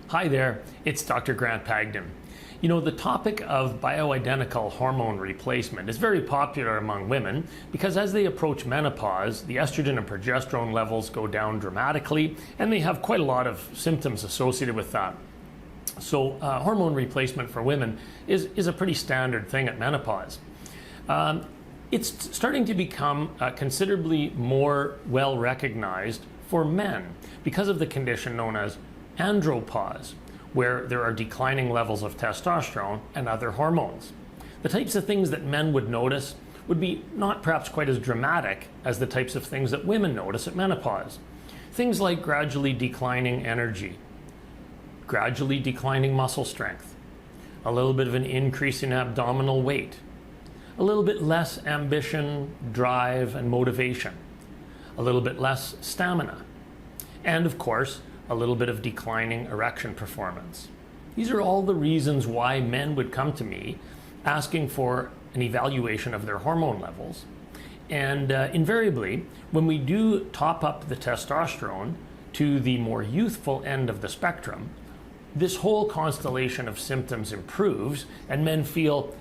Hi there, it's Dr. Grant Pagden. You know, the topic of bioidentical hormone replacement is very popular among women because as they approach menopause, the estrogen and progesterone levels go down dramatically and they have quite a lot of symptoms associated with that. So hormone replacement for women is a pretty standard thing at menopause. It's starting to become considerably more well recognized for men because of the condition known as andropause, where there are declining levels of testosterone and other hormones. The types of things that men would notice would be not perhaps quite as dramatic as the types of things that women notice at menopause. Things like gradually declining energy, gradually declining muscle strength, a little bit of an increase in abdominal weight, a little bit less ambition, drive, and motivation, a little bit less stamina, and of course, a little bit of declining erection performance. These are all the reasons why men would come to me asking for an evaluation of their hormone levels. And invariably, when we do top up the testosterone to the more youthful end of the spectrum, this whole constellation of symptoms improves and men feel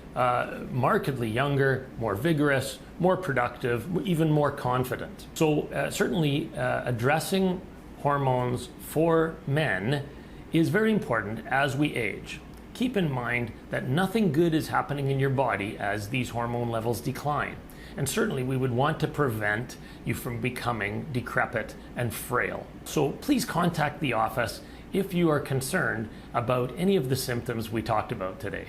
markedly younger, more vigorous, more productive, even more confident. So certainly addressing hormones for men is very important as we age. Keep in mind that nothing good is happening in your body as these hormone levels decline. And certainly we would want to prevent you from becoming decrepit and frail. So please contact the office if you are concerned about any of the symptoms we talked about today.